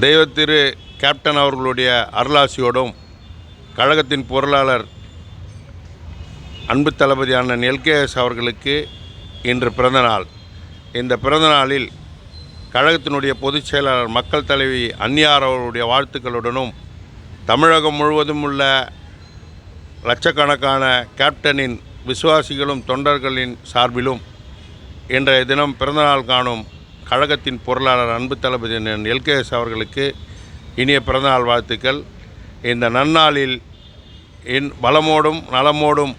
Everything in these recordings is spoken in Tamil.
தெய்வத்திரு கேப்டன் அவர்களுடைய அருளாசியோடும் கழகத்தின் பொருளாளர் அன்பு தளபதி அண்ணன் எல்கேஎஸ் அவர்களுக்கு இன்று பிறந்தநாள். இந்த பிறந்தநாளில் கழகத்தினுடைய பொதுச் செயலாளர் மக்கள் தலைவி அன்னியார் அவர்களுடைய வாழ்த்துக்களுடனும் தமிழகம் முழுவதும் உள்ள லட்சக்கணக்கான கேப்டனின் விசுவாசிகளும் தொண்டர்களின் சார்பிலும் இன்றைய தினம் பிறந்தநாள் காணும் கழகத்தின் பொருளாளர் அன்பு தளபதி எல்கேஎஸ் அவர்களுக்கு இனிய பிறந்தநாள் வாழ்த்துக்கள். இந்த நன்னாளில் வளமோடும் நலமோடும்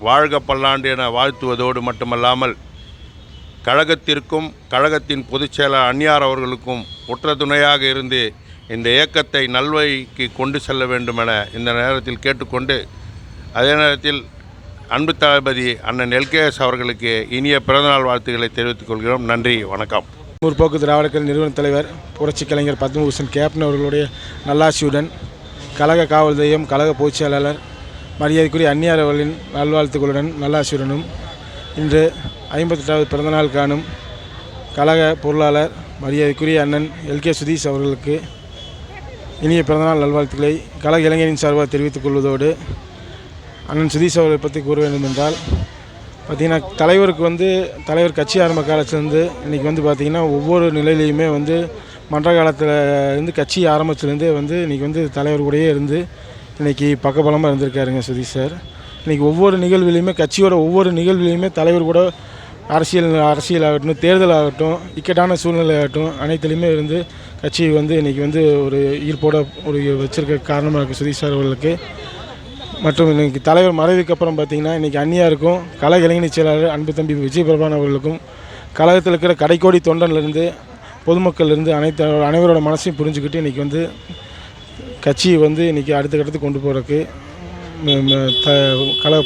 வாழ்க பல்லாண்டு என வாழ்த்துவதோடு மட்டுமல்லாமல் கழகத்திற்கும் கழகத்தின் பொதுச் செயலாளர் அன்னியார் அவர்களுக்கும் உற்ற துணையாக இருந்து இந்த இயக்கத்தை நல்வழிக்கு கொண்டு செல்ல வேண்டும் என இந்த நேரத்தில் கேட்டுக்கொண்டு, அதே நேரத்தில் அன்பு தளபதி அண்ணன் எல்கேஎஸ் அவர்களுக்கு இனிய பிறந்தநாள் வாழ்த்துக்களை தெரிவித்துக் கொள்கிறோம். நன்றி, வணக்கம். முற்போக்கு திராவிடக்கழக நிறுவன தலைவர் புரட்சி கலைஞர் பத்மபூஷன் கேப்டன் அவர்களுடைய நல்லாசியுடன் கழக காவல் தெய்வம் கழக பொதுச் செயலாளர் மரியாதைக்குரிய அன்னியார் அவர்களின் நல்வாழ்த்துக்களுடன் நல்லாசியுடனும் இன்று 58வது பிறந்தநாள் காணும் கழக பொருளாளர் மரியாதைக்குரிய அண்ணன் எல்கே சுதீஷ் அவர்களுக்கு இனிய பிறந்தநாள் நல்வாழ்த்துக்களை கழக இளைஞரின் சார்பாக தெரிவித்துக் கொள்வதோடு, அண்ணன் சுதீஷ் அவர்களை பற்றி கூற வேண்டும் என்றால் பார்த்திங்கன்னா, தலைவர் கட்சி ஆரம்ப காலத்திலேருந்து இன்றைக்கி பார்த்திங்கன்னா ஒவ்வொரு நிலையிலையுமே மன்ற காலத்தில் இருந்து கட்சி ஆரம்பத்துலேருந்தே இன்றைக்கி தலைவர் கூடயே இருந்து இன்றைக்கி பக்கபலமாக இருந்திருக்காருங்க சுதீஷ் சார். இன்றைக்கி ஒவ்வொரு நிகழ்வுலையுமே கட்சியோட ஒவ்வொரு நிகழ்வுலையுமே தலைவர் கூட அரசியல் ஆகட்டும், தேர்தல் ஆகட்டும், இக்கட்டான சூழ்நிலை ஆகட்டும், அனைத்துலேயுமே இருந்து கட்சி இன்றைக்கி ஒரு ஈர்ப்போட வச்சிருக்க காரணமாக இருக்குது சுதீஷ் சார் அவர்களுக்கு. மற்றும் இன்றைக்கி தலைவர் மறைவுக்கு அப்புறம் பார்த்திங்கன்னா இன்றைக்கி அன்னியாருக்கும் கழக இளைஞர் செயலாளர் அன்பு தம்பி விஜய் பிரபான் அவர்களுக்கும் கழகத்தில் இருக்கிற கடைக்கோடி தொண்டன்லேருந்து பொதுமக்கள்லேருந்து அனைவரோட மனசையும் புரிஞ்சுக்கிட்டு இன்றைக்கி கட்சியை இன்றைக்கி அடுத்த கட்டத்துக்கு கொண்டு போகிறதுக்கு கழக